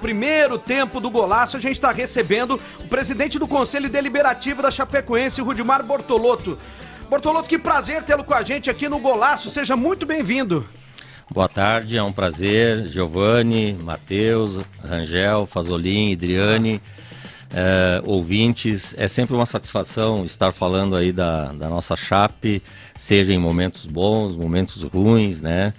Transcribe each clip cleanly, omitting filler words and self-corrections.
Primeiro tempo do Golaço, a gente está recebendo o presidente do Conselho Deliberativo da Chapecoense, Rudimar Bortolotto. Bortolotto, que prazer tê-lo com a gente aqui no Golaço, seja muito bem-vindo. Boa tarde, é um prazer, Giovanni, Matheus, Rangel, Fazolin, Idriane, ouvintes. É sempre uma satisfação estar falando aí da nossa Chape, seja em momentos bons, momentos ruins, né?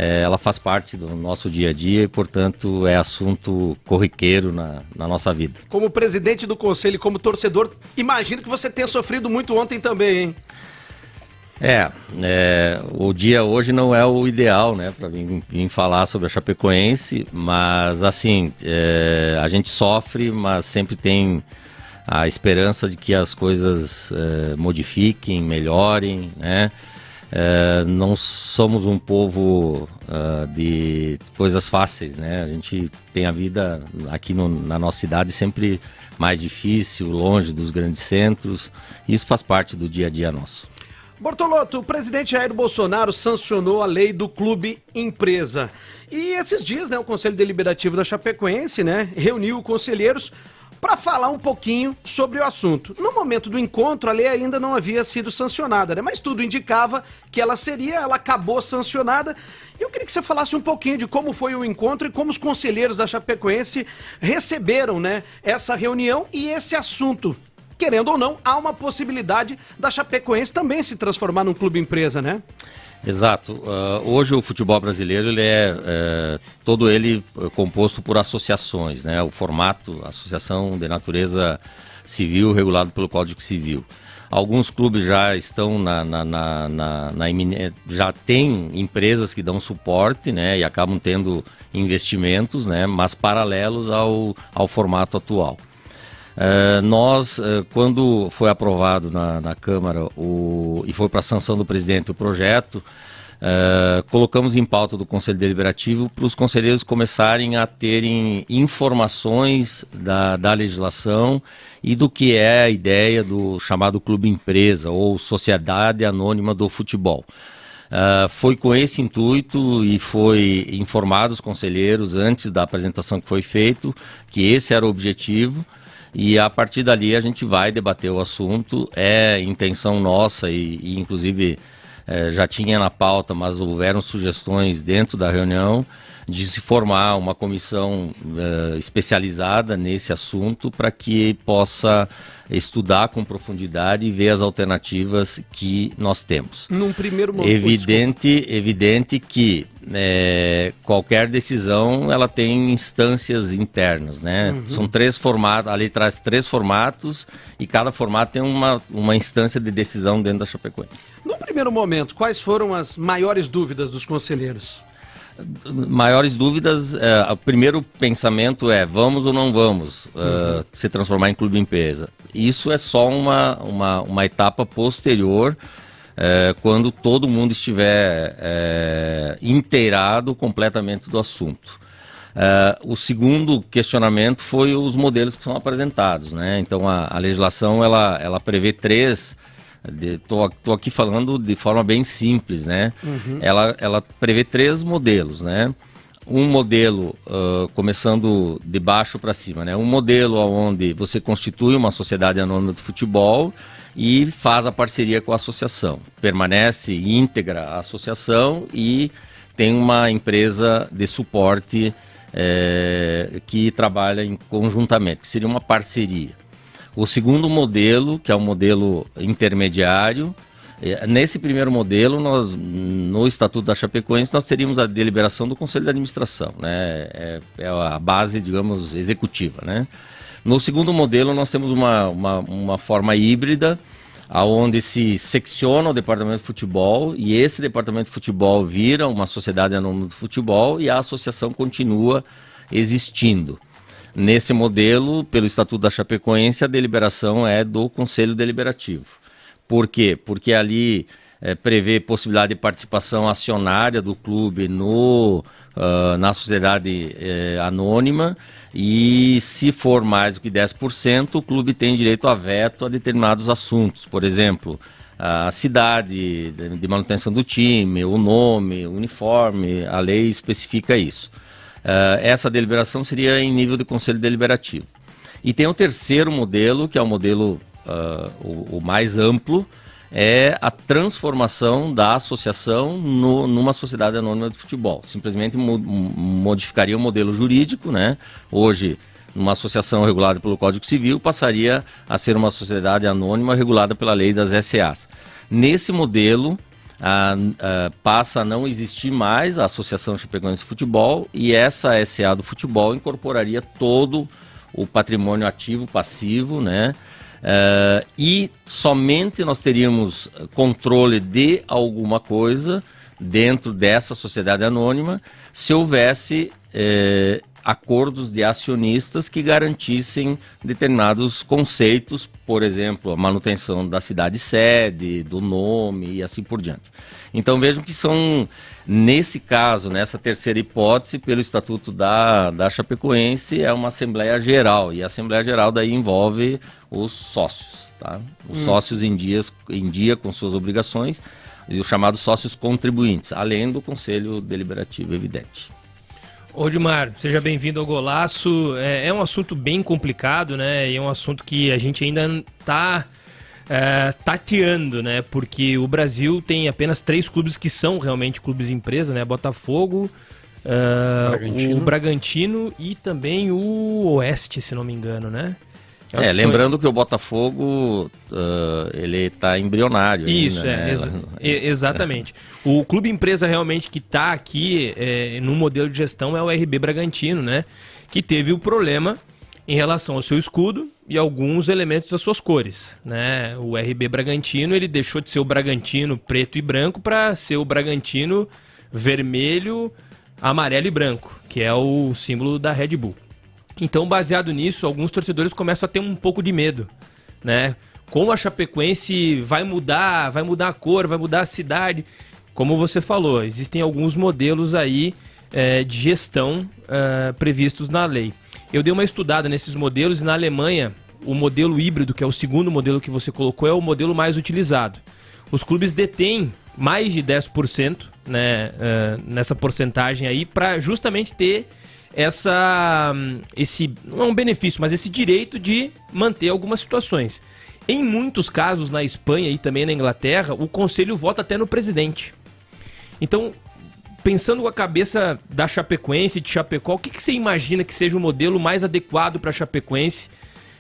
Ela faz parte do nosso dia a dia e, portanto, é assunto corriqueiro na nossa vida. Como presidente do conselho e como torcedor, imagino que você tenha sofrido muito ontem também, hein? O dia hoje não é o ideal, né, para vir falar sobre a Chapecoense, mas assim, a gente sofre, mas sempre tem a esperança de que as coisas modifiquem, melhorem, né? Não somos um povo de coisas fáceis, né? A gente tem a vida aqui na nossa cidade sempre mais difícil, longe dos grandes centros. Isso faz parte do dia a dia nosso. Bortolotto, o presidente Jair Bolsonaro sancionou a lei do clube empresa. E esses dias, né, o Conselho Deliberativo da Chapecoense, né, reuniu conselheiros para falar um pouquinho sobre o assunto. No momento do encontro, a lei ainda não havia sido sancionada, né? Mas tudo indicava que ela acabou sancionada. E eu queria que você falasse um pouquinho de como foi o encontro e como os conselheiros da Chapecoense receberam, né, essa reunião e esse assunto. Querendo ou não, há uma possibilidade da Chapecoense também se transformar num clube empresa, né? Exato. Hoje o futebol brasileiro ele todo ele composto por associações, né? O formato, associação de natureza civil regulado pelo Código Civil. Alguns clubes já estão já têm empresas que dão suporte, né? E acabam tendo investimentos, né? Mas paralelos ao formato atual. Nós, quando foi aprovado na Câmara e foi para a sanção do presidente o projeto, colocamos em pauta do Conselho Deliberativo para os conselheiros começarem a terem informações da legislação e do que é a ideia do chamado clube empresa ou sociedade anônima do futebol. Foi com esse intuito e foi informado os conselheiros antes da apresentação que foi feito que esse era o objetivo. E a partir dali a gente vai debater o assunto, é intenção nossa e inclusive já tinha na pauta, mas houveram sugestões dentro da reunião de se formar uma comissão especializada nesse assunto para que possa estudar com profundidade e ver as alternativas que nós temos. Num primeiro momento, evidente que qualquer decisão ela tem instâncias internas, né? Uhum. São 3 formatos, a lei traz 3 formatos e cada formato tem uma instância de decisão dentro da Chapecoense. No primeiro momento, quais foram as maiores dúvidas dos conselheiros? Maiores dúvidas, o primeiro pensamento é vamos ou não vamos se transformar em clube empresa. Isso é só uma etapa posterior, quando todo mundo estiver inteirado completamente do assunto. O segundo questionamento foi os modelos que são apresentados, né? Então a legislação ela prevê 3. Estou aqui falando de forma bem simples, né? Uhum. Ela prevê 3 modelos, né? Um modelo, começando de baixo para cima, né? Um modelo onde você constitui uma sociedade anônima de futebol e faz a parceria com a associação. Permanece íntegra a associação e tem uma empresa de suporte que trabalha conjuntamente, que seria uma parceria. O segundo modelo, que é um modelo intermediário, nesse primeiro modelo, no Estatuto da Chapecoense, nós teríamos a deliberação do Conselho de Administração, né? É a base, digamos, executiva, né? No segundo modelo, nós temos uma forma híbrida, onde se secciona o departamento de futebol e esse departamento de futebol vira uma sociedade anônima de futebol e a associação continua existindo. Nesse modelo, pelo Estatuto da Chapecoense, a deliberação é do Conselho Deliberativo. Por quê? Porque ali prevê possibilidade de participação acionária do clube na sociedade anônima e, se for mais do que 10%, o clube tem direito a veto a determinados assuntos. Por exemplo, a cidade de manutenção do time, o nome, o uniforme, a lei especifica isso. essa deliberação seria em nível de conselho deliberativo. E tem o terceiro modelo, que é o modelo o mais amplo, é a transformação da associação numa sociedade anônima de futebol. Simplesmente modificaria o modelo jurídico, né? Hoje, uma associação regulada pelo Código Civil passaria a ser uma sociedade anônima regulada pela lei das SAs. Nesse modelo, passa a não existir mais a Associação Chapecoense de Futebol, e essa SA do futebol incorporaria todo o patrimônio ativo, passivo, né? E somente nós teríamos controle de alguma coisa dentro dessa sociedade anônima se houvesse acordos de acionistas que garantissem determinados conceitos, por exemplo, a manutenção da cidade-sede, do nome e assim por diante. Então vejam que são, nesse caso, nessa terceira hipótese, pelo Estatuto da Chapecoense, é uma Assembleia Geral, e a Assembleia Geral daí envolve os sócios, tá? Os sócios em dia com suas obrigações, e os chamados sócios contribuintes, além do Conselho Deliberativo, evidente. Odmar, seja bem-vindo ao Golaço. É um assunto bem complicado, né? E é um assunto que a gente ainda está tateando, né? Porque o Brasil tem apenas 3 clubes que são realmente clubes empresa, né? Botafogo, o Bragantino e também o Oeste, se não me engano, né? Lembrando que o Botafogo, ele está embrionário. Isso, ainda, né? Exatamente. O clube empresa realmente que está aqui no modelo de gestão é o RB Bragantino, né? Que teve o problema em relação ao seu escudo e alguns elementos das suas cores, né? O RB Bragantino, ele deixou de ser o Bragantino preto e branco para ser o Bragantino vermelho, amarelo e branco, que é o símbolo da Red Bull. Então, baseado nisso, alguns torcedores começam a ter um pouco de medo, né? Como a Chapecoense vai mudar a cor, vai mudar a cidade. Como você falou, existem alguns modelos aí de gestão previstos na lei. Eu dei uma estudada nesses modelos e na Alemanha, o modelo híbrido, que é o segundo modelo que você colocou, é o modelo mais utilizado. Os clubes detêm mais de 10%, né, nessa porcentagem aí, para justamente ter esse, não é um benefício, mas esse direito de manter algumas situações. Em muitos casos, na Espanha e também na Inglaterra, o conselho vota até no presidente. Então, pensando com a cabeça da Chapecoense, de Chapecó, o que você imagina que seja o modelo mais adequado para a Chapecoense,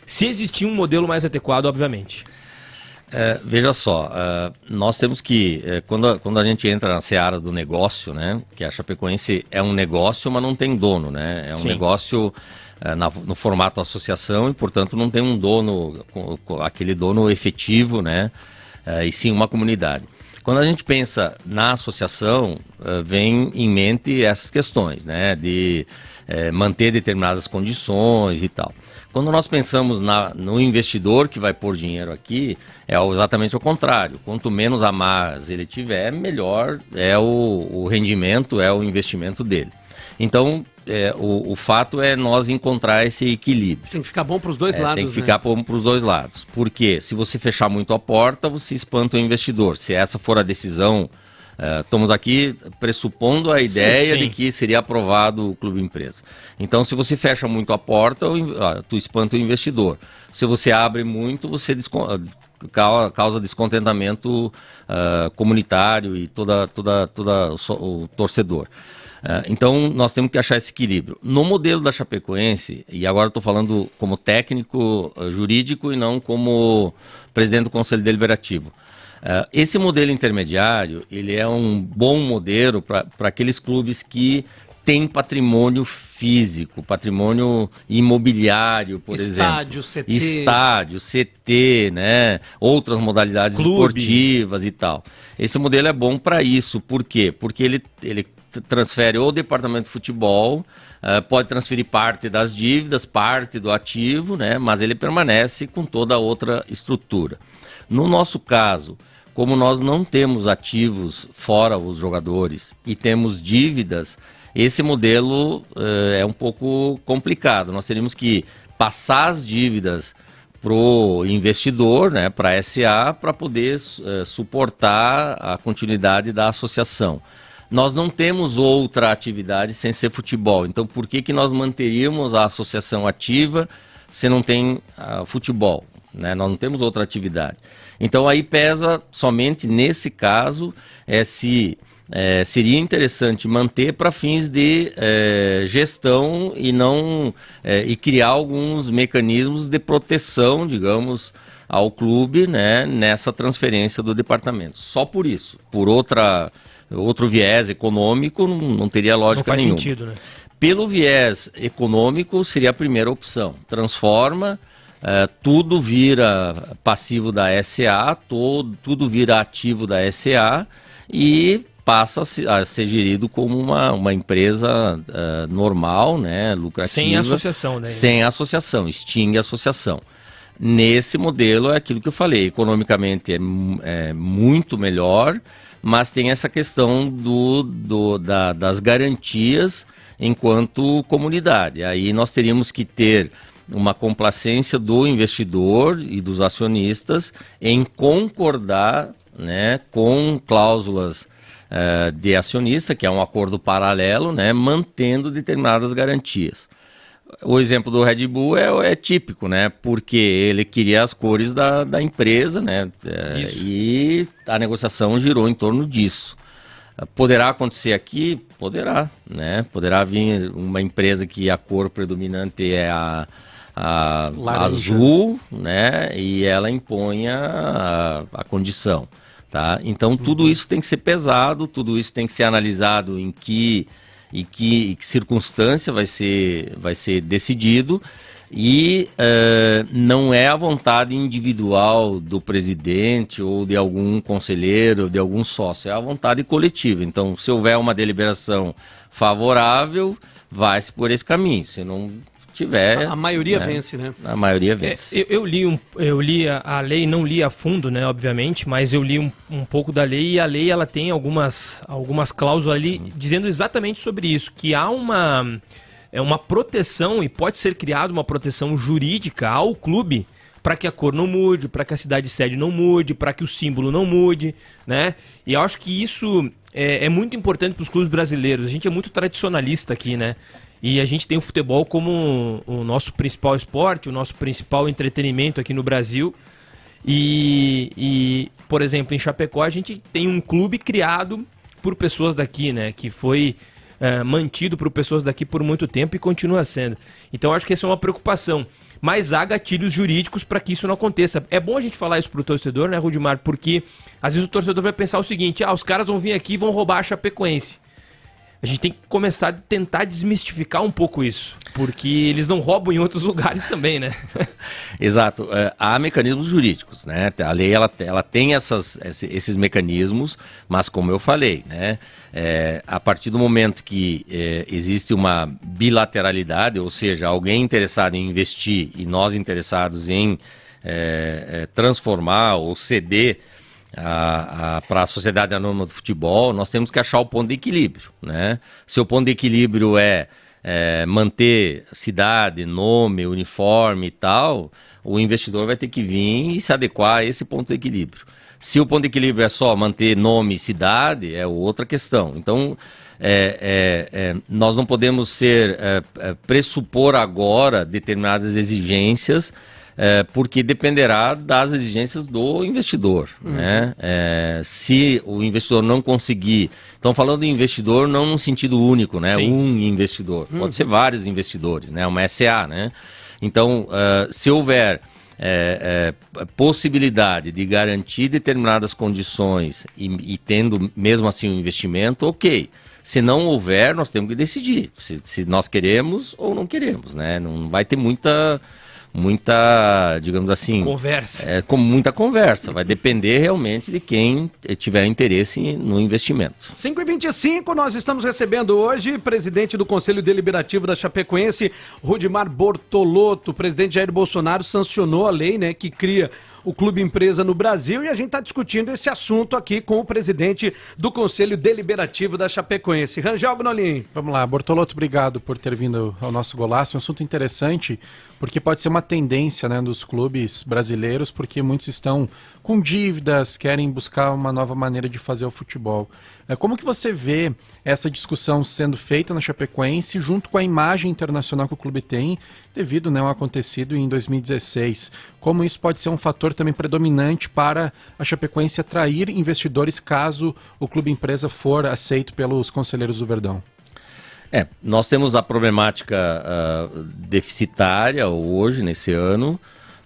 se existir um modelo mais adequado, obviamente? Veja só, nós temos que, quando a gente entra na seara do negócio, né, que a Chapecoense é um negócio, mas não tem dono, né, é um Sim. negócio no formato associação e, portanto, não tem um dono, aquele dono efetivo, né, e sim uma comunidade. Quando a gente pensa na associação, vem em mente essas questões, né, de manter determinadas condições e tal. Quando nós pensamos no investidor que vai pôr dinheiro aqui, é exatamente o contrário. Quanto menos amarras ele tiver, melhor é o rendimento, é o investimento dele. Então, o fato é nós encontrar esse equilíbrio. Tem que ficar bom para os dois lados, tem que ficar bom para os dois lados. Porque se você fechar muito a porta, você espanta o investidor. Se essa for a decisão, estamos aqui pressupondo a ideia de que seria aprovado o clube empresa. Então, se você fecha muito a porta, tu espanta o investidor. Se você abre muito, você causa descontentamento comunitário e todo o torcedor. Então, nós temos que achar esse equilíbrio. No modelo da Chapecoense, e agora estou falando como técnico jurídico e não como presidente do Conselho Deliberativo, esse modelo intermediário, ele é um bom modelo para aqueles clubes que têm patrimônio físico, patrimônio imobiliário, por exemplo. Estádio, CT, né? Outras modalidades esportivas e tal. Esse modelo é bom para isso. Por quê? Porque ele transfere o departamento de futebol, pode transferir parte das dívidas, parte do ativo, né? Mas ele permanece com toda a outra estrutura. No nosso caso, como nós não temos ativos fora os jogadores e temos dívidas, esse modelo é um pouco complicado. Nós teríamos que passar as dívidas para o investidor, né, para a SA, para poder suportar a continuidade da associação. nós não temos outra atividade sem ser futebol. Então, por que nós manteríamos a associação ativa se não tem futebol? Né? Nós não temos outra atividade. Então, aí pesa somente nesse caso se seria interessante manter para fins de gestão e não e criar alguns mecanismos de proteção, digamos, ao clube, né, nessa transferência do departamento. Só por isso. Por outro viés econômico, não teria lógica nenhuma. Não faz sentido, né? Pelo viés econômico, seria a primeira opção. Transforma, tudo vira passivo da SA, tudo vira ativo da SA e passa a ser gerido como uma empresa normal, né, lucrativa. Sem associação, né? Sem associação, extingue a associação. Nesse modelo é aquilo que eu falei, economicamente é muito melhor, mas tem essa questão das garantias enquanto comunidade. Aí nós teríamos que ter uma complacência do investidor e dos acionistas em concordar, né, com cláusulas de acionista, que é um acordo paralelo, né, mantendo determinadas garantias. O exemplo do Red Bull é típico, né? Porque ele queria as cores da empresa, né? E a negociação girou em torno disso. Poderá acontecer aqui? Poderá, né? Poderá vir uma empresa que a cor predominante é a azul, né? E ela impõe a condição, tá? Então tudo isso tem que ser pesado, tudo isso tem que ser analisado em que circunstância vai ser decidido e não é a vontade individual do presidente ou de algum conselheiro, de algum sócio, é a vontade coletiva. Então, se houver uma deliberação favorável, vai-se por esse caminho. Se não tiver... A maioria vence, né? A maioria vence. Eu li a lei, não li a fundo, né, obviamente, mas eu li um pouco da lei e a lei ela tem algumas cláusulas ali dizendo exatamente sobre isso, que há uma proteção e pode ser criada uma proteção jurídica ao clube para que a cor não mude, para que a cidade sede não mude, para que o símbolo não mude, né? E eu acho que isso é muito importante para os clubes brasileiros. A gente é muito tradicionalista aqui, né? E a gente tem o futebol como o nosso principal esporte, o nosso principal entretenimento aqui no Brasil. E, por exemplo, em Chapecó a gente tem um clube criado por pessoas daqui, né? Que foi mantido por pessoas daqui por muito tempo e continua sendo. Então acho que essa é uma preocupação. Mas há gatilhos jurídicos para que isso não aconteça. É bom a gente falar isso para o torcedor, né, Rudimar? Porque às vezes o torcedor vai pensar o seguinte: os caras vão vir aqui e vão roubar a Chapecoense. A gente tem que começar a tentar desmistificar um pouco isso, porque eles não roubam em outros lugares também, né? Exato. Há mecanismos jurídicos, né? A lei ela tem esses mecanismos, mas como eu falei, né? A partir do momento que existe uma bilateralidade, ou seja, alguém interessado em investir e nós interessados em transformar ou ceder para a Sociedade Anônima do Futebol, nós temos que achar o ponto de equilíbrio, né? Se o ponto de equilíbrio é manter cidade, nome, uniforme e tal, o investidor vai ter que vir e se adequar a esse ponto de equilíbrio. Se o ponto de equilíbrio é só manter nome e cidade, é outra questão. Então, nós não podemos pressupor agora determinadas exigências, porque dependerá das exigências do investidor, né? Se o investidor não conseguir... Estão falando de investidor não no sentido único, né? Sim. Um investidor. Pode ser vários investidores, né? Uma SA, né? Então, se houver possibilidade de garantir determinadas condições e tendo mesmo assim um investimento, ok. Se não houver, nós temos que decidir se nós queremos ou não queremos, né? Não vai ter muita, digamos assim... Conversa. Com muita conversa. Vai depender realmente de quem tiver interesse no investimento. 5h25, nós estamos recebendo hoje o presidente do Conselho Deliberativo da Chapecoense, Rudimar Bortolotto. O presidente Jair Bolsonaro sancionou a lei, né, que cria o Clube Empresa no Brasil, e a gente está discutindo esse assunto aqui com o presidente do Conselho Deliberativo da Chapecoense, Rangel Gnolin. Vamos lá, Bortolotto, obrigado por ter vindo ao nosso Golaço. É um assunto interessante, porque pode ser uma tendência, né, dos clubes brasileiros, porque muitos estão com dívidas, querem buscar uma nova maneira de fazer o futebol. Como que você vê essa discussão sendo feita na Chapecoense junto com a imagem internacional que o clube tem devido, né, ao acontecido em 2016? Como isso pode ser um fator também predominante para a Chapecoense atrair investidores caso o clube empresa for aceito pelos conselheiros do Verdão? Nós temos a problemática deficitária hoje, nesse ano,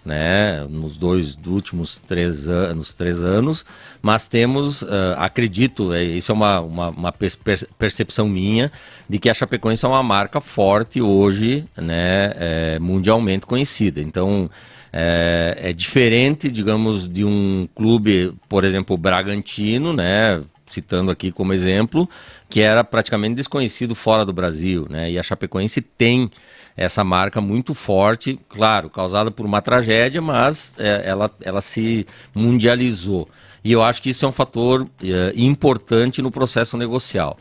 né, nos últimos 3 anos, mas temos, acredito, isso é uma percepção minha, de que a Chapecoense é uma marca forte hoje, né, mundialmente conhecida. Então, é diferente, digamos, de um clube, por exemplo, o Bragantino, né, citando aqui como exemplo, que era praticamente desconhecido fora do Brasil, né, e a Chapecoense tem essa marca muito forte, claro, causada por uma tragédia, mas ela se mundializou. E eu acho que isso é um fator importante no processo negocial.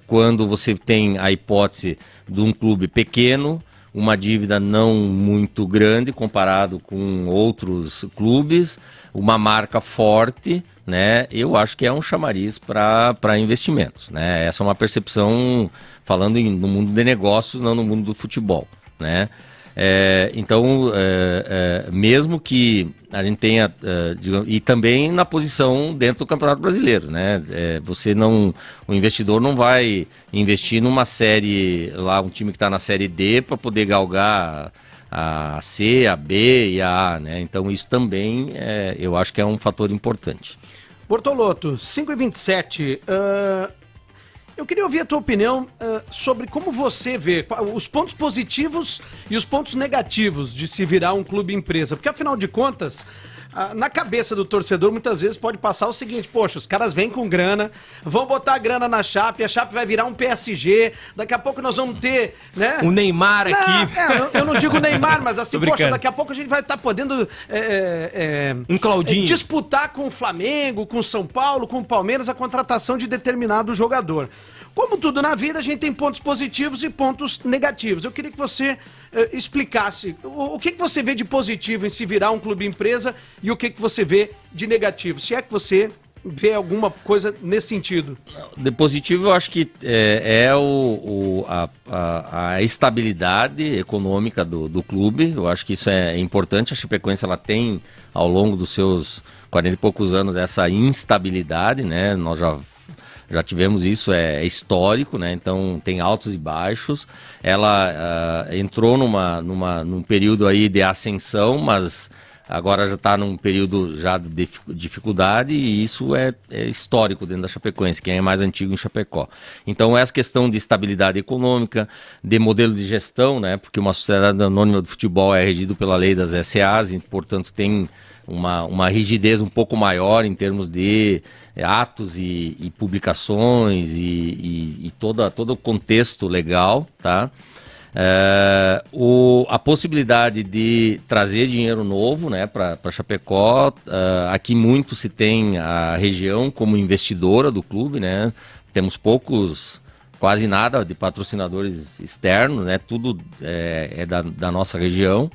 Quando você tem a hipótese de um clube pequeno, uma dívida não muito grande comparado com outros clubes, uma marca forte, né? Eu acho que é um chamariz para investimentos, né? Essa é uma percepção falando no mundo de negócios, não no mundo do futebol, né? Então, mesmo que a gente tenha, digamos, e também na posição dentro do Campeonato Brasileiro, né? O investidor não vai investir numa série, lá um time que está na série D para poder galgar a C, a B e a A, né? Então isso também eu acho que é um fator importante. Bortolotto, 5h27, eu queria ouvir a tua opinião sobre como você vê os pontos positivos e os pontos negativos de se virar um clube empresa, porque afinal de contas, na cabeça do torcedor muitas vezes pode passar o seguinte: poxa, os caras vêm com grana, vão botar grana na Chape, a Chape vai virar um PSG, daqui a pouco nós vamos ter, né? O Neymar aqui. Eu não digo Neymar, mas assim, poxa, daqui a pouco a gente vai estar podendo um Claudinho disputar com o Flamengo, com o São Paulo, com o Palmeiras a contratação de determinado jogador. Como tudo na vida, a gente tem pontos positivos e pontos negativos. Eu queria que você explicasse o que você vê de positivo em se virar um clube empresa e o que você vê de negativo. Se é que você vê alguma coisa nesse sentido. De positivo, eu acho que a estabilidade econômica do clube. Eu acho que isso é importante. A Chapecoense, ela tem, ao longo dos seus 40 e poucos anos, essa instabilidade, né? Nós já tivemos isso, é histórico, né? Então tem altos e baixos. Ela entrou num período aí de ascensão, mas agora já está num período já de dificuldade, e isso é histórico dentro da Chapecoense, quem é mais antigo em Chapecó. Então essa questão de estabilidade econômica, de modelo de gestão, né? Porque uma sociedade anônima do futebol é regida pela lei das SAs, e portanto tem uma rigidez um pouco maior em termos de atos e publicações e todo o contexto legal, tá? A possibilidade de trazer dinheiro novo, né, para Chapecó. Aqui muito se tem a região como investidora do clube, né? Temos quase nada de patrocinadores externos, né? Tudo é da nossa região.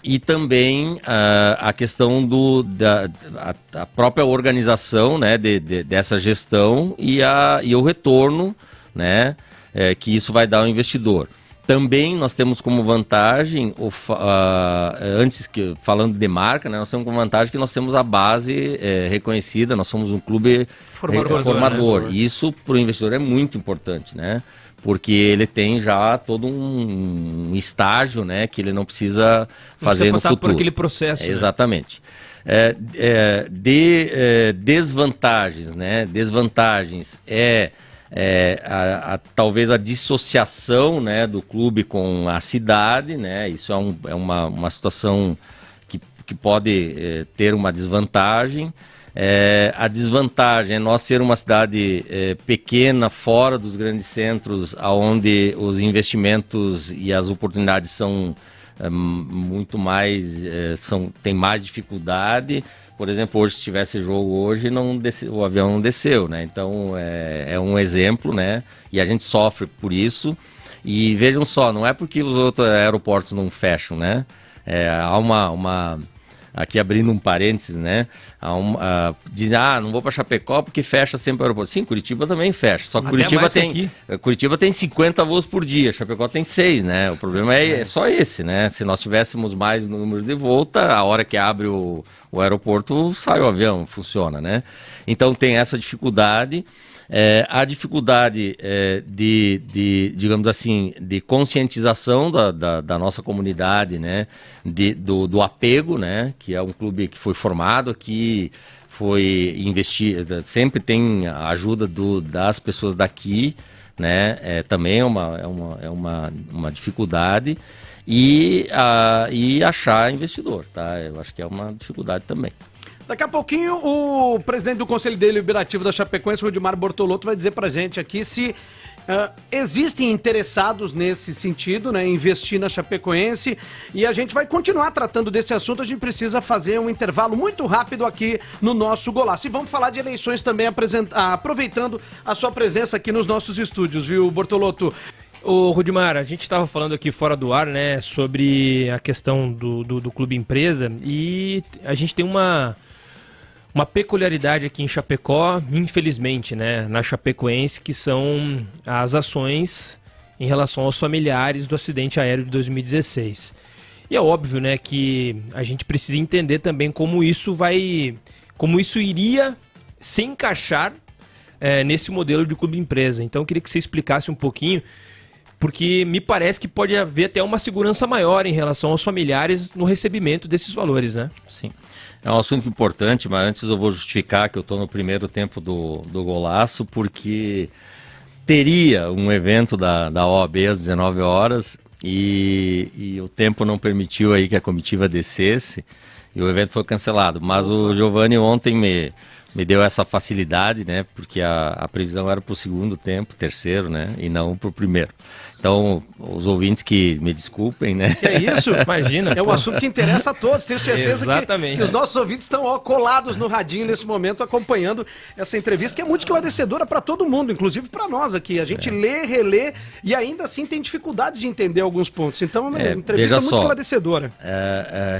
E também a questão da própria organização, né, dessa gestão e o retorno, né, que isso vai dar ao investidor. Também nós temos como vantagem, falando de marca, né, nós temos como vantagem que nós temos a base reconhecida, nós somos um clube formador. Né? Isso para o investidor é muito importante, né? Porque ele tem já todo um estágio, né, que ele não precisa fazer no futuro. Passar por aquele processo. Exatamente. Desvantagens, né? Desvantagens talvez a dissociação, né, do clube com a cidade, né? Isso é uma situação que pode ter uma desvantagem. A desvantagem é nós ser uma cidade pequena, fora dos grandes centros, onde os investimentos e as oportunidades são muito mais, tem mais dificuldade. Por exemplo, hoje, se tivesse jogo hoje, o avião não desceu, né? Então é um exemplo, né? E a gente sofre por isso. E vejam só, não é porque os outros aeroportos não fecham, né? Há aqui abrindo um parênteses, né? Diz, não vou para Chapecó porque fecha sempre o aeroporto. Sim, Curitiba também fecha. Só que Curitiba tem 50 voos por dia, Chapecó tem 6, né? O problema é só esse, né? Se nós tivéssemos mais números de volta, a hora que abre o aeroporto, sai o avião, funciona, né? Então tem essa dificuldade. A dificuldade digamos assim, de conscientização da nossa comunidade, né, do apego, né, que é um clube que foi formado aqui, foi investido, sempre tem a ajuda das pessoas daqui, né, também é uma dificuldade, e achar investidor, tá? Eu acho que é uma dificuldade também. Daqui a pouquinho o presidente do Conselho Deliberativo da Chapecoense, Rudimar Bortolotto, vai dizer pra gente aqui se existem interessados nesse sentido, né, em investir na Chapecoense, e a gente vai continuar tratando desse assunto. A gente precisa fazer um intervalo muito rápido aqui no nosso Golaço. E vamos falar de eleições também, aproveitando a sua presença aqui nos nossos estúdios, viu, Bortolotto? Ô Rudimar, a gente estava falando aqui fora do ar, né, sobre a questão do clube empresa, e a gente tem uma peculiaridade aqui em Chapecó, infelizmente, né, na Chapecoense, que são as ações em relação aos familiares do acidente aéreo de 2016. E é óbvio, né, que a gente precisa entender também como isso iria se encaixar nesse modelo de clube empresa. Então eu queria que você explicasse um pouquinho, porque me parece que pode haver até uma segurança maior em relação aos familiares no recebimento desses valores, né? Sim. É um assunto importante, mas antes eu vou justificar que eu estou no primeiro tempo do Golaço, porque teria um evento da OAB às 19 horas e o tempo não permitiu aí que a comitiva descesse e o evento foi cancelado. Mas o Giovanni ontem me deu essa facilidade, né? Porque a previsão era para o segundo tempo, terceiro, né? E não para o primeiro. Então, os ouvintes que me desculpem, né? Que é isso? Imagina. É um assunto que interessa a todos. Tenho certeza que os nossos ouvintes estão colados no radinho nesse momento, acompanhando essa entrevista, que é muito esclarecedora para todo mundo, inclusive para nós aqui. A gente lê, relê e ainda assim tem dificuldades de entender alguns pontos. Então, é uma entrevista muito esclarecedora.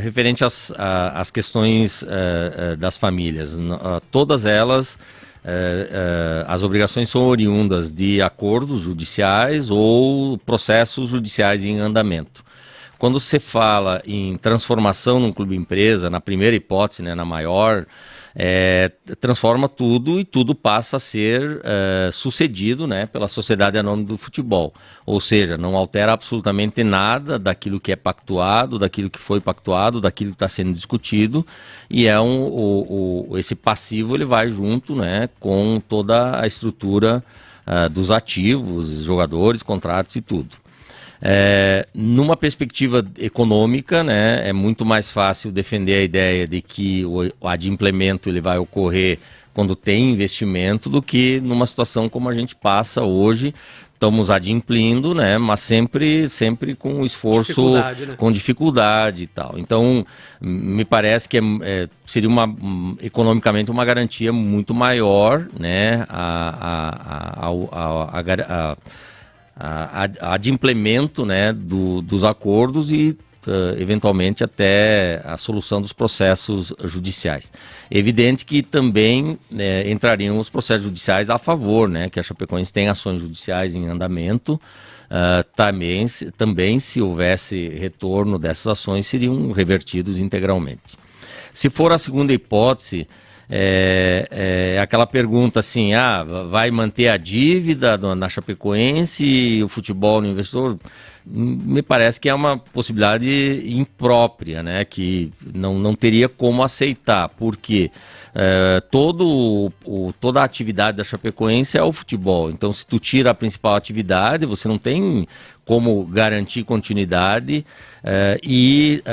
Referente às questões das famílias, todas elas, as obrigações são oriundas de acordos judiciais ou processos judiciais em andamento. Quando você fala em transformação num clube empresa, na primeira hipótese, né, na maior, transforma tudo e tudo passa a ser sucedido, né, pela Sociedade Anônima do Futebol. Ou seja, não altera absolutamente nada daquilo que é pactuado, daquilo que foi pactuado, daquilo que está sendo discutido, e esse passivo ele vai junto, né, com toda a estrutura dos ativos, jogadores, contratos e tudo. Numa perspectiva econômica, né, é muito mais fácil defender a ideia de que o adimplemento ele vai ocorrer quando tem investimento do que numa situação como a gente passa hoje. Estamos adimplindo, né, mas sempre com esforço, com dificuldade e tal. Então, me parece que seria economicamente uma garantia muito maior, né, adimplemento, né, dos acordos e eventualmente até a solução dos processos judiciais. Evidente que também entrariam os processos judiciais a favor, né, que a Chapecoense tem ações judiciais em andamento, também se houvesse retorno dessas ações seriam revertidos integralmente. Se for a segunda hipótese, aquela pergunta assim, vai manter a dívida na Chapecoense e o futebol no investidor? Me parece que é uma possibilidade imprópria, né, que não teria como aceitar, porque toda a atividade da Chapecoense é o futebol. Então, se tu tira a principal atividade, você não tem como garantir continuidade e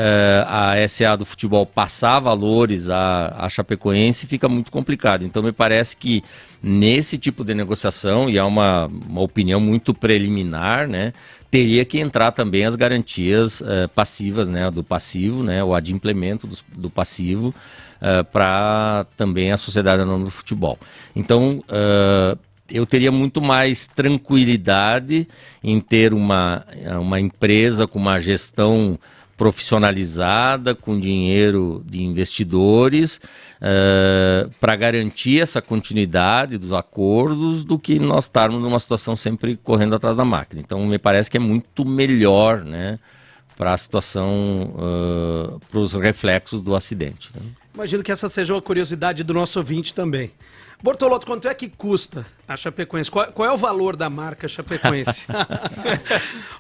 a SA do futebol passar valores à Chapecoense fica muito complicado. Então, me parece que nesse tipo de negociação, e é uma opinião muito preliminar, né, teria que entrar também as garantias passivas, né, do passivo, né, o adimplemento do passivo para também a Sociedade Anônima do Futebol. Então, eu teria muito mais tranquilidade em ter uma empresa com uma gestão profissionalizada, com dinheiro de investidores, para garantir essa continuidade dos acordos, do que nós estarmos numa situação sempre correndo atrás da máquina. Então, me parece que é muito melhor, né, para a situação, para os reflexos do acidente, né? Imagino que essa seja uma curiosidade do nosso ouvinte também. Bortolotto, quanto é que custa a Chapecoense? Qual é o valor da marca Chapecoense?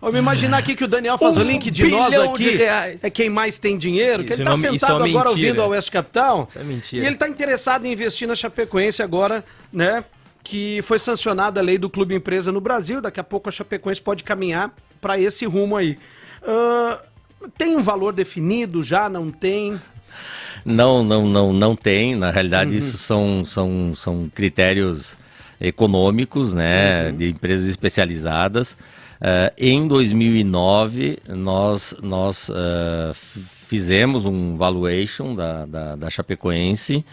Vamos imaginar aqui que o Daniel faz o link de nós aqui. É quem mais tem dinheiro, que ele está sentado agora ouvindo a Oeste Capital. Isso é mentira. E ele está interessado em investir na Chapecoense agora, né? Que foi sancionada a lei do Clube Empresa no Brasil. Daqui a pouco a Chapecoense pode caminhar para esse rumo aí. Tem um valor definido já? Não tem? Não tem. Na realidade, isso são critérios econômicos, né, de empresas especializadas. Em 2009, nós fizemos um valuation da Chapecoense.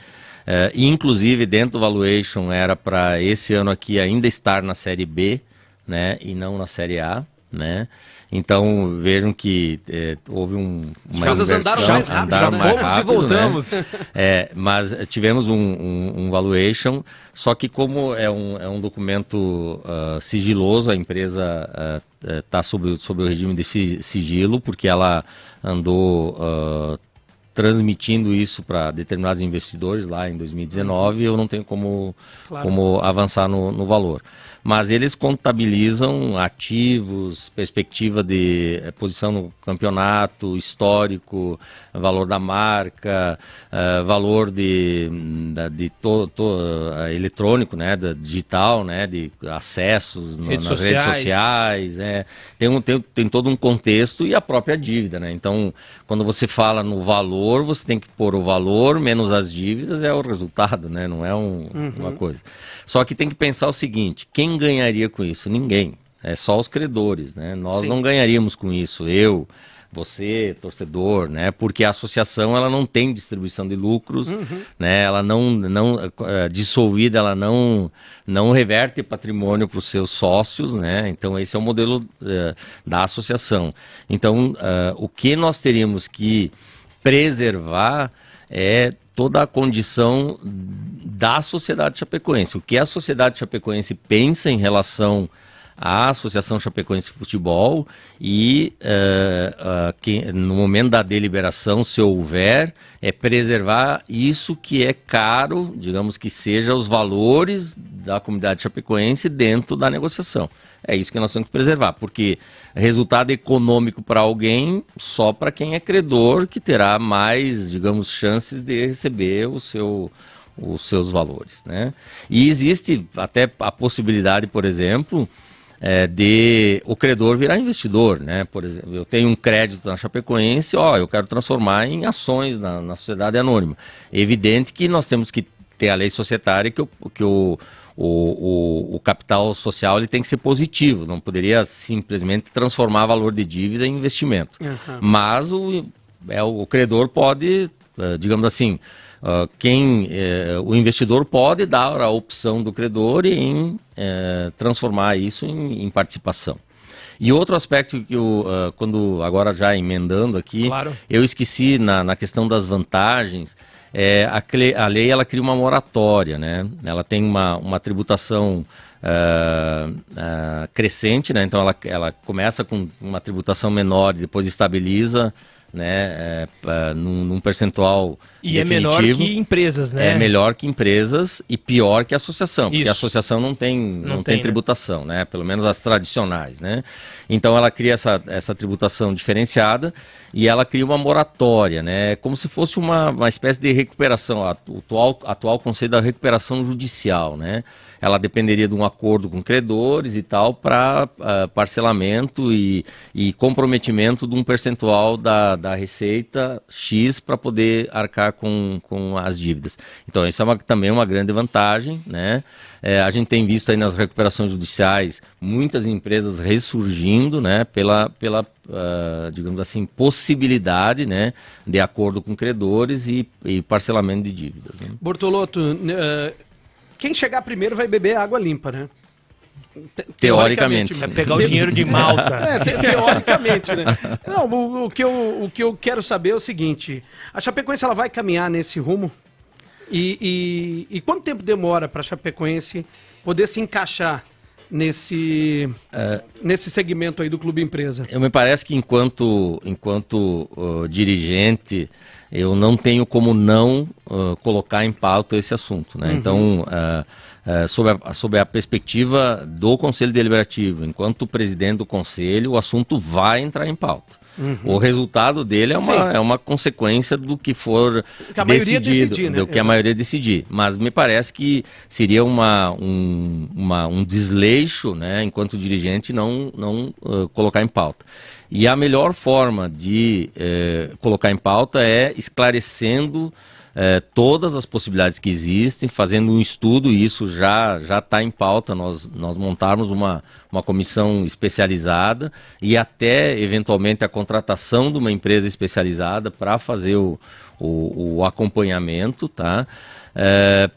Inclusive, dentro do valuation, era para esse ano aqui ainda estar na Série B, né, e não na Série A, né? Então, vejam que houve uma coisas andaram mais rápido, já fomos e voltamos. Né? Mas tivemos um valuation, só que como é um documento sigiloso, a empresa está sob o regime de sigilo, porque ela andou transmitindo isso para determinados investidores lá em 2019, eu não tenho como avançar no valor. Mas eles contabilizam ativos, perspectiva de posição no campeonato, histórico, valor da marca, valor eletrônico, né, digital, né, de acessos nas redes sociais. Tem todo um contexto, e a própria dívida, né? Então, quando você fala no valor, você tem que pôr o valor menos as dívidas, é o resultado, né? Não é uma coisa. Só que tem que pensar o seguinte: quem ganharia com isso? Ninguém. É só os credores, né? Nós não ganharíamos com isso. Você, torcedor, né? Porque a associação, ela não tem distribuição de lucros, né? Ela não dissolvida, ela não reverte patrimônio para os seus sócios, né? Então, esse é o modelo da associação. Então, o que nós teríamos que preservar é toda a condição da sociedade chapecoense. O que a sociedade chapecoense pensa em relação à Associação Chapecoense de Futebol, e no momento da deliberação, se houver, é preservar isso que é caro, digamos que seja os valores da comunidade chapecoense dentro da negociação. É isso que nós temos que preservar, porque resultado econômico para alguém, só para quem é credor, que terá mais, digamos, chances de receber os seus valores, né? E existe até a possibilidade, por exemplo, de o credor virar investidor, né? Por exemplo, eu tenho um crédito na Chapecoense, eu quero transformar em ações na sociedade anônima. É evidente que nós temos que ter a lei societária, que o capital social ele tem que ser positivo, não poderia simplesmente transformar valor de dívida em investimento. Mas o credor pode, digamos assim, o investidor pode dar a opção do credor em transformar isso em participação. E outro aspecto que quando agora já emendando aqui, eu esqueci na questão das vantagens. A lei ela cria uma moratória, né? Ela tem uma tributação crescente, né? Então ela começa com uma tributação menor e depois estabiliza, né? Num percentual e definitivo. É menor que empresas, né? É melhor que empresas e pior que a associação, porque Isso. a associação não tem tributação, né? Pelo menos as tradicionais, né? Então ela cria essa tributação diferenciada e ela cria uma moratória, né? Como se fosse uma espécie de recuperação, o atual conceito da recuperação judicial, né? Ela dependeria de um acordo com credores e tal para parcelamento e comprometimento de um percentual da receita X para poder arcar com as dívidas. Então, isso é também uma grande vantagem, né? A gente tem visto aí nas recuperações judiciais muitas empresas ressurgindo, né? Pela digamos assim, possibilidade, né? De acordo com credores e parcelamento de dívidas, né? Bortolotto, quem chegar primeiro vai beber água limpa, né? Teoricamente. Vai pegar o dinheiro de Malta. Teoricamente, né? Não, o que eu quero saber é o seguinte, a Chapecoense ela vai caminhar nesse rumo e quanto tempo demora para a Chapecoense poder se encaixar nesse segmento aí do Clube Empresa? Eu me parece que enquanto dirigente, eu não tenho como não colocar em pauta esse assunto, né? Então, sob a perspectiva do Conselho Deliberativo, enquanto presidente do Conselho, o assunto vai entrar em pauta. O resultado dele é uma consequência do que for decidido, né? do que a maioria decidir. Mas me parece que seria um desleixo, né, enquanto dirigente, não colocar em pauta. E a melhor forma de colocar em pauta é esclarecendo todas as possibilidades que existem, fazendo um estudo, e isso já está em pauta, nós montarmos uma comissão especializada e até, eventualmente, a contratação de uma empresa especializada para fazer o acompanhamento, tá?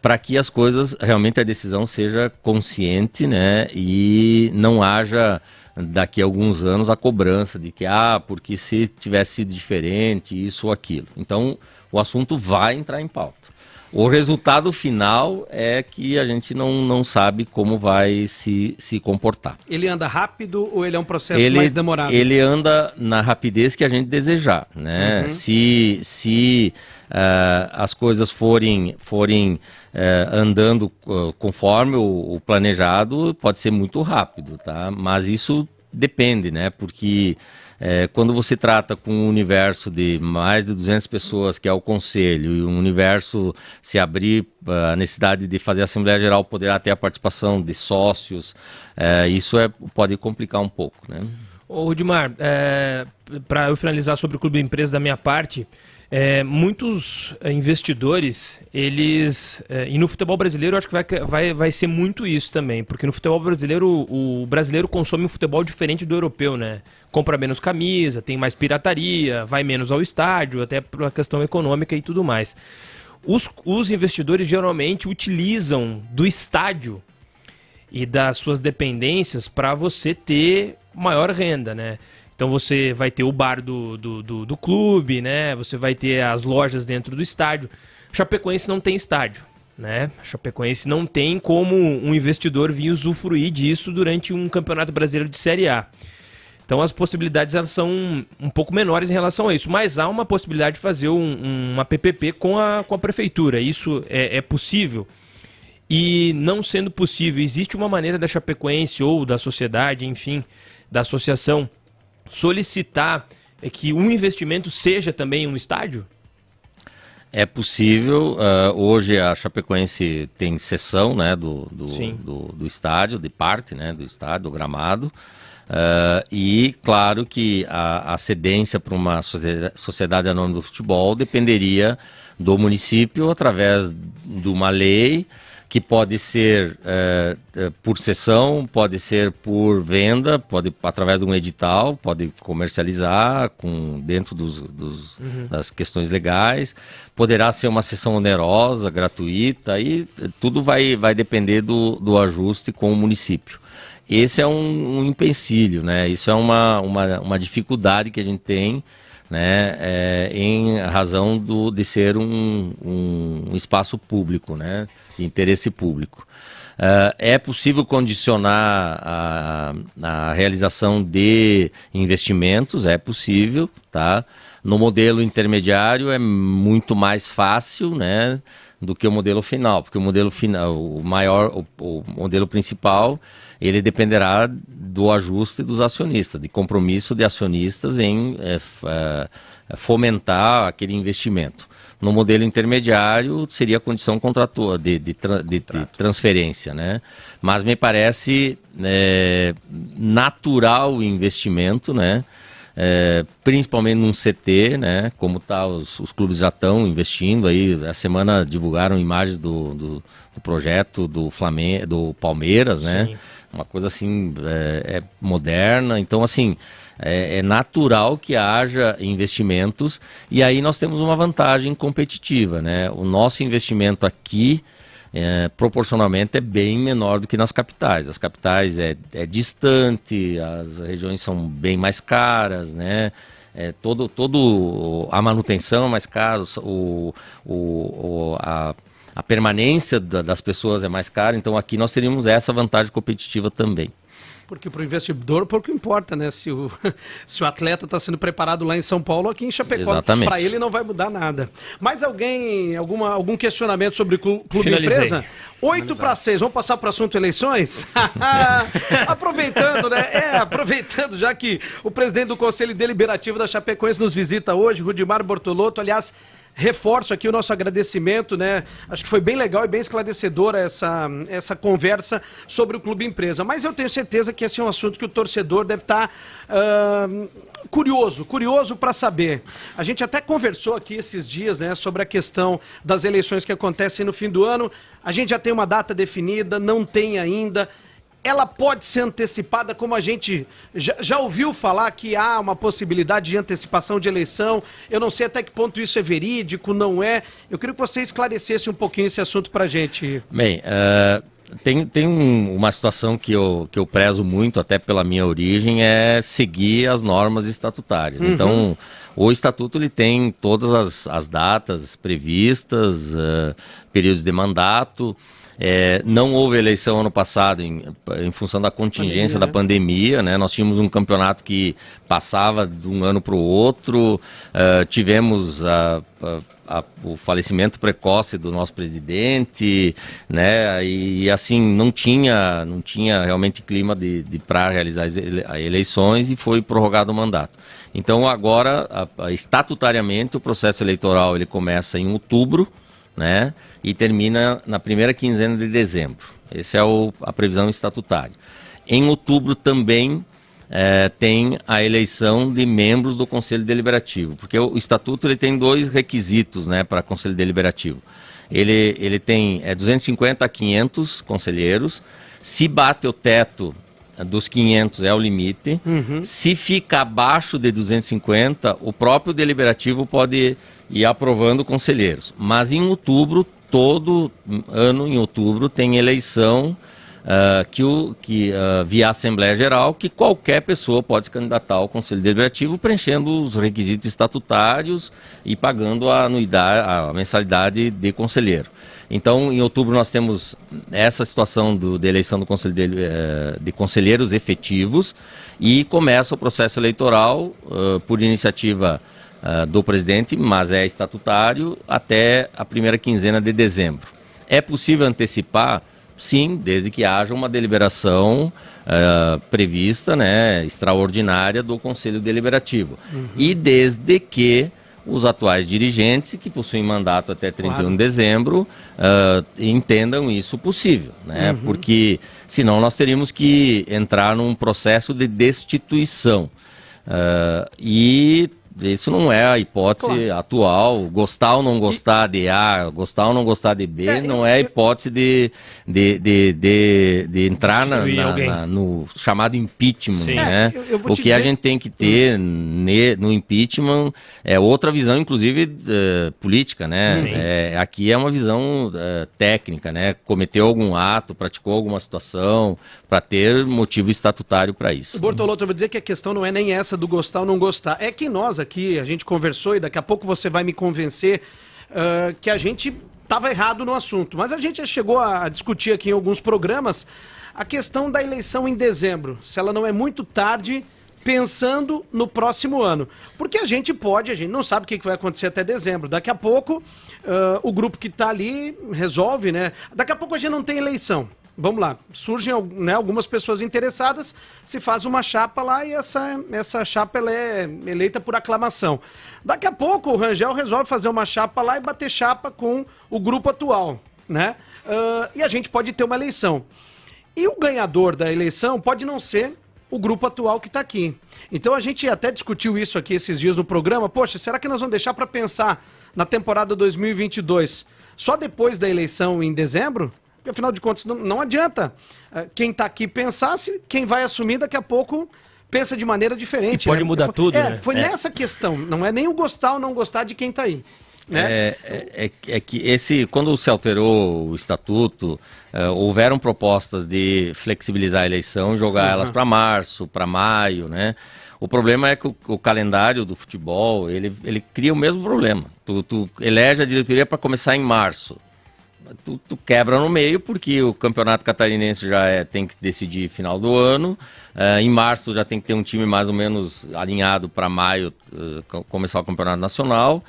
Para que as coisas, realmente a decisão seja consciente, né? E não haja daqui a alguns anos a cobrança de que, porque se tivesse sido diferente, isso ou aquilo. Então, o assunto vai entrar em pauta. O resultado final é que a gente não sabe como vai se comportar. Ele anda rápido ou ele é um processo mais demorado? Ele anda na rapidez que a gente desejar, né? Se as coisas forem andando conforme o planejado, pode ser muito rápido, tá? Mas isso depende, né? Porque quando você trata com um universo de mais de 200 pessoas, que é o Conselho, e um universo se abrir, a necessidade de fazer a Assembleia Geral, poderá ter a participação de sócios, isso pode complicar um pouco, né? Ô, Rudimar, para eu finalizar sobre o Clube Empresa da minha parte, muitos investidores, eles, e no futebol brasileiro eu acho que vai ser muito isso também, porque no futebol brasileiro, o brasileiro consome um futebol diferente do europeu, né? Compra menos camisa, tem mais pirataria, vai menos ao estádio, até por uma questão econômica e tudo mais. Os investidores geralmente utilizam do estádio e das suas dependências para você ter maior renda, né? Então você vai ter o bar do clube, né? Você vai ter as lojas dentro do estádio. Chapecoense não tem estádio, né? Chapecoense não tem como um investidor vir usufruir disso durante um campeonato brasileiro de Série A. Então as possibilidades elas são um pouco menores em relação a isso. Mas há uma possibilidade de fazer uma PPP com a prefeitura. Isso é possível. E não sendo possível, existe uma maneira da Chapecoense ou da sociedade, enfim, da associação, solicitar que um investimento seja também um estádio? É possível. Hoje a Chapecoense tem cessão, né, do estádio, de parte, né, do estádio, do gramado. E claro que a cedência para uma sociedade anônima do futebol dependeria do município através de uma lei que pode ser por cessão, pode ser por venda, pode através de um edital, pode comercializar dentro das questões legais, poderá ser uma cessão onerosa, gratuita, e tudo vai depender do ajuste com o município. Esse é um empecilho, né? Isso é uma dificuldade que a gente tem, né? Em razão de ser um espaço público, né? De interesse público. É possível condicionar a realização de investimentos, é possível, tá? No modelo intermediário é muito mais fácil, né, do que o modelo final, porque o modelo final, o modelo principal, ele dependerá do ajuste dos acionistas, de compromisso de acionistas em fomentar aquele investimento. No modelo intermediário seria a condição contratual de transferência, né? Mas me parece natural o investimento, né? Principalmente num CT, né? Como os clubes já estão investindo aí. A semana divulgaram imagens do projeto do Flamengo, do Palmeiras, né? Sim. Uma coisa assim moderna. Então, assim, é natural que haja investimentos, e aí nós temos uma vantagem competitiva, né? O nosso investimento aqui proporcionalmente é bem menor do que nas capitais. As capitais é distante, as regiões são bem mais caras, né? A manutenção é mais cara, a permanência das pessoas é mais cara, então aqui nós teríamos essa vantagem competitiva também. Porque para o investidor, pouco importa, né? Se o atleta está sendo preparado lá em São Paulo, aqui em Chapecó, para ele não vai mudar nada. Mais algum questionamento sobre o Clube Empresa? 8-6, vamos passar para o assunto eleições? Aproveitando, né? Aproveitando, já que o presidente do Conselho Deliberativo da Chapecoense nos visita hoje, Rudimar Bortolotto, aliás, reforço aqui o nosso agradecimento, né? Acho que foi bem legal e bem esclarecedora essa conversa sobre o Clube Empresa. Mas eu tenho certeza que esse é um assunto que o torcedor deve estar curioso para saber. A gente até conversou aqui esses dias, né, sobre a questão das eleições que acontecem no fim do ano. A gente já tem uma data definida, não tem ainda. Ela pode ser antecipada, como a gente já ouviu falar que há uma possibilidade de antecipação de eleição. Eu não sei até que ponto isso é verídico, não é. Eu queria que você esclarecesse um pouquinho esse assunto para a gente. Bem, tem uma situação que eu prezo muito, até pela minha origem, é seguir as normas estatutárias. Uhum. Então, o estatuto ele tem todas as datas previstas, períodos de mandato. Não houve eleição ano passado em função da contingência da pandemia, né? Nós tínhamos um campeonato que passava de um ano para o outro, tivemos o falecimento precoce do nosso presidente, né? E assim não tinha realmente clima para realizar as eleições e foi prorrogado o mandato. Então agora, estatutariamente, o processo eleitoral ele começa em outubro, né? E termina na primeira quinzena de dezembro. Essa é a previsão estatutária. Em outubro também tem a eleição de membros do Conselho Deliberativo, porque o estatuto ele tem 2 requisitos, né, para Conselho Deliberativo. Ele tem 250 a 500 conselheiros. Se bate o teto dos 500 é o limite. Uhum. Se fica abaixo de 250, o próprio deliberativo pode ir aprovando conselheiros. Mas em outubro, todo ano em outubro, tem eleição via Assembleia Geral, que qualquer pessoa pode se candidatar ao Conselho Deliberativo, preenchendo os requisitos estatutários e pagando a mensalidade de conselheiro. Então, em outubro, nós temos essa situação de eleição do Conselho de conselheiros efetivos e começa o processo eleitoral por iniciativa do presidente, mas é estatutário, até a primeira quinzena de dezembro. É possível antecipar? Sim, desde que haja uma deliberação prevista, né, extraordinária do Conselho Deliberativo. Uhum. E desde que os atuais dirigentes, que possuem mandato até 31 de dezembro, entendam isso possível, né? Uhum. Porque senão nós teríamos que entrar num processo de destituição. E isso não é a hipótese atual. Gostar ou não gostar de A, gostar ou não gostar de B, não é a hipótese de entrar no chamado impeachment, né? O que a gente tem que ter no impeachment é outra visão, inclusive política, né? Aqui é uma visão técnica, né? Cometeu algum ato, praticou alguma situação, para ter motivo estatutário para isso. Bortolotto, eu vou dizer que a questão não é nem essa do gostar ou não gostar, é que nós aqui, a gente conversou e daqui a pouco você vai me convencer que a gente estava errado no assunto, mas a gente já chegou a discutir aqui em alguns programas a questão da eleição em dezembro, se ela não é muito tarde pensando no próximo ano, porque a gente não sabe o que vai acontecer até dezembro, daqui a pouco o grupo que está ali resolve, né? Daqui a pouco a gente não tem eleição. Vamos lá, surgem, né, algumas pessoas interessadas, se faz uma chapa lá e essa chapa ela é eleita por aclamação. Daqui a pouco o Rangel resolve fazer uma chapa lá e bater chapa com o grupo atual, né? E a gente pode ter uma eleição. E o ganhador da eleição pode não ser o grupo atual que está aqui. Então a gente até discutiu isso aqui esses dias no programa. Poxa, será que nós vamos deixar para pensar na temporada 2022 só depois da eleição em dezembro? Porque, afinal de contas, não adianta quem está aqui pensar se quem vai assumir daqui a pouco pensa de maneira diferente. E pode mudar tudo, né? Foi nessa questão, não é nem o gostar ou não gostar de quem está aí. né? É que quando se alterou o estatuto, houveram propostas de flexibilizar a eleição e jogar elas para março, para maio, né? O problema é que o calendário do futebol, ele cria o mesmo problema. Tu elege a diretoria para começar em março. Tu quebra no meio, porque o campeonato catarinense já tem que decidir final do ano. Em março já tem que ter um time mais ou menos alinhado para maio começar o campeonato nacional.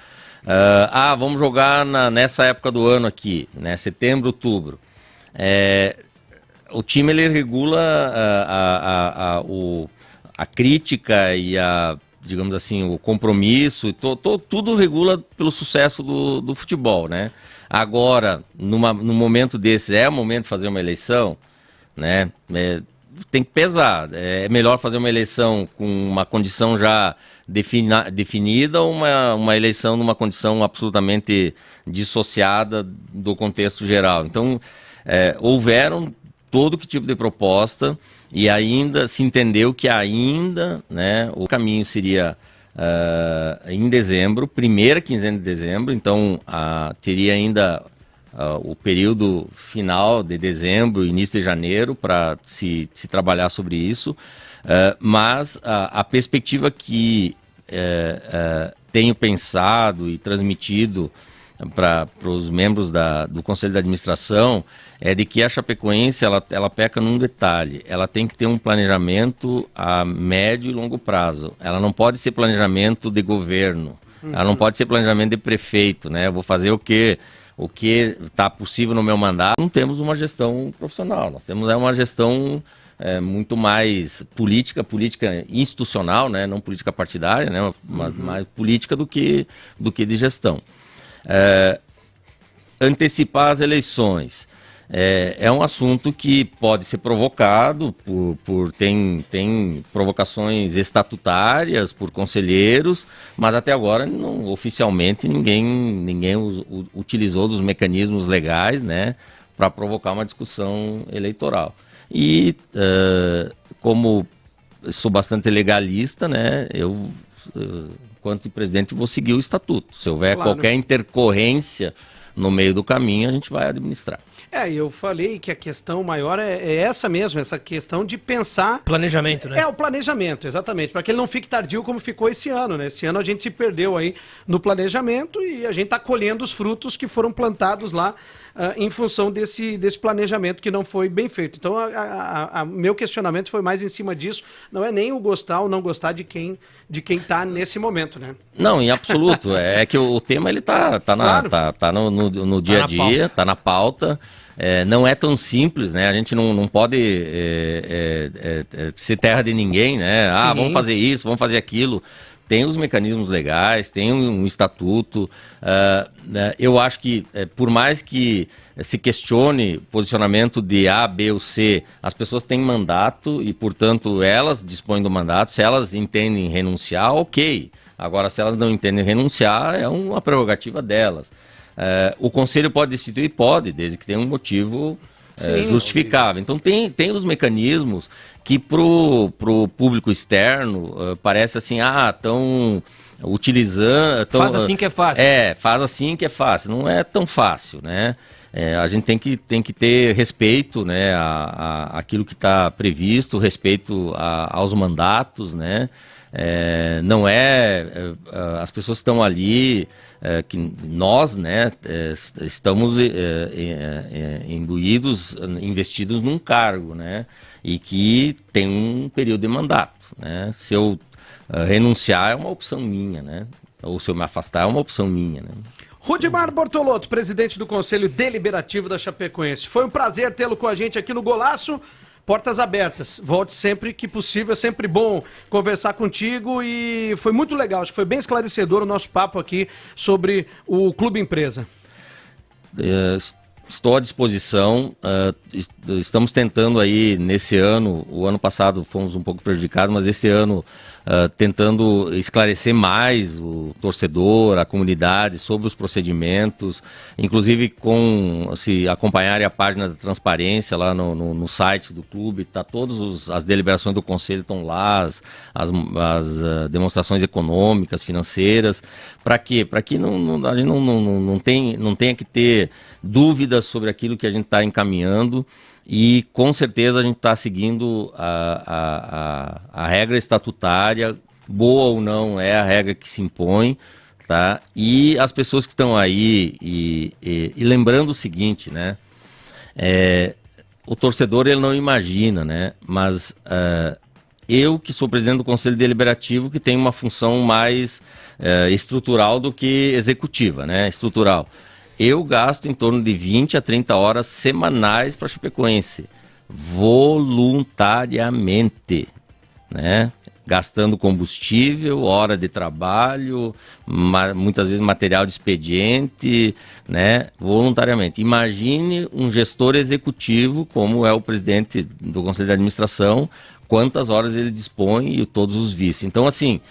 Vamos jogar nessa época do ano aqui, né? Setembro, outubro. O time ele regula a crítica e digamos assim, o compromisso, tudo regula pelo sucesso do futebol, né? Agora, num momento desse, é o momento de fazer uma eleição, né? Tem que pesar. É melhor fazer uma eleição com uma condição já definida ou uma eleição numa condição absolutamente dissociada do contexto geral. Então, houveram todo que tipo de proposta e ainda se entendeu que né, o caminho seria em dezembro, primeira quinzena de dezembro, então teria ainda o período final de dezembro, início de janeiro, para se trabalhar sobre isso, mas a perspectiva que tenho pensado e transmitido para os membros do Conselho de Administração é de que a Chapecoense ela peca num detalhe. Ela tem que ter um planejamento a médio e longo prazo. Ela não pode ser planejamento de governo. Ela não pode ser planejamento de prefeito, né? Eu vou fazer o que está possível no meu mandato. Não temos uma gestão profissional. Nós temos uma gestão muito mais política institucional, né? Não política partidária, né? Mais política do que de gestão. Antecipar as eleições é um assunto que pode ser provocado tem provocações estatutárias por conselheiros, mas até agora oficialmente ninguém utilizou dos mecanismos legais, né, para provocar uma discussão eleitoral. E como sou bastante legalista, né, eu enquanto presidente vou seguir o estatuto. Se houver qualquer intercorrência no meio do caminho, a gente vai administrar. Eu falei que a questão maior é essa mesmo, essa questão de pensar... Planejamento, né? O planejamento, exatamente, para que ele não fique tardio como ficou esse ano, né? Esse ano a gente se perdeu aí no planejamento e a gente está colhendo os frutos que foram plantados lá em função desse planejamento que não foi bem feito. Então, meu questionamento foi mais em cima disso, não é nem o gostar ou não gostar de quem está nesse momento, né? Não, em absoluto. É que o tema ele tá no dia a dia, está na pauta. Não é tão simples, né? A gente não pode ser terra de ninguém, né? Vamos fazer isso, vamos fazer aquilo. Tem os mecanismos legais, tem um estatuto. Eu acho que, por mais que se questione posicionamento de A, B ou C, as pessoas têm mandato e, portanto, elas dispõem do mandato. Se elas entendem renunciar, ok. Agora, se elas não entendem renunciar, é uma prerrogativa delas. O Conselho pode destituir? Pode, desde que tenha um motivo justificável. Então, tem os mecanismos que pro público externo parece assim, estão utilizando... Faz assim que é fácil. Faz assim que é fácil. Não é tão fácil, né? A gente tem que ter respeito, né, àquilo que está previsto, respeito aos mandatos, né? As pessoas estão ali... que nós, né, estamos imbuídos, investidos num cargo, né, e que tem um período de mandato, né. Se eu renunciar é uma opção minha, né, ou se eu me afastar é uma opção minha, né. Rudimar Bortolotto, presidente do Conselho Deliberativo da Chapecoense. Foi um prazer tê-lo com a gente aqui no Golaço. Portas abertas. Volte sempre que possível. É sempre bom conversar contigo e foi muito legal. Acho que foi bem esclarecedor o nosso papo aqui sobre o Clube Empresa. Estou à disposição. Estamos tentando aí nesse ano, o ano passado fomos um pouco prejudicados, mas esse ano tentando esclarecer mais o torcedor, a comunidade sobre os procedimentos, inclusive se acompanharem a página da transparência lá no site do clube, tá todas as deliberações do conselho estão lá, as demonstrações econômicas, financeiras. Para quê? Para que a gente não tenha que ter dúvidas sobre aquilo que a gente está encaminhando. E com certeza a gente está seguindo a regra estatutária, boa ou não, é a regra que se impõe, tá? E as pessoas que estão aí, e lembrando o seguinte, né? O torcedor ele não imagina, né? Mas eu que sou presidente do Conselho Deliberativo, que tem uma função mais estrutural do que executiva, né? Estrutural. Eu gasto em torno de 20 a 30 horas semanais para Chapecoense, voluntariamente, né? Gastando combustível, hora de trabalho, muitas vezes material de expediente, né? Voluntariamente. Imagine um gestor executivo, como é o presidente do Conselho de Administração, quantas horas ele dispõe e todos os vices. Então, assim,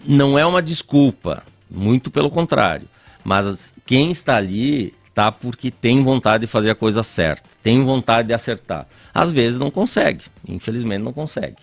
não é uma desculpa, muito pelo contrário. Mas quem está ali está porque tem vontade de fazer a coisa certa, tem vontade de acertar. Às vezes não consegue, infelizmente não consegue.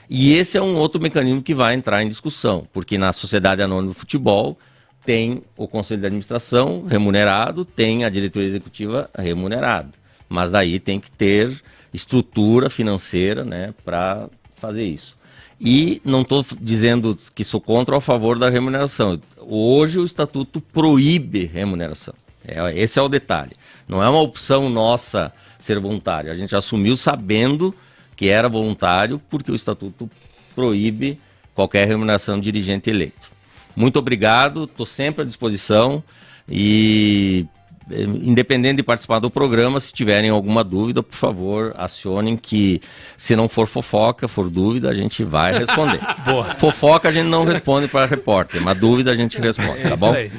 E esse é um outro mecanismo que vai entrar em discussão, porque na Sociedade Anônima de Futebol tem o Conselho de Administração remunerado, tem a diretoria executiva remunerada. Mas aí tem que ter estrutura financeira, né, para fazer isso. E não estou dizendo que sou contra ou a favor da remuneração. Hoje o Estatuto proíbe remuneração. Esse é o detalhe. Não é uma opção nossa ser voluntário. A gente assumiu sabendo que era voluntário, porque o Estatuto proíbe qualquer remuneração de dirigente eleito. Muito obrigado, estou sempre à disposição e, independente de participar do programa, se tiverem alguma dúvida, por favor, acionem, que se não for fofoca, for dúvida, a gente vai responder. Boa. Fofoca a gente não responde para repórter, mas dúvida a gente responde, tá bom? Isso aí.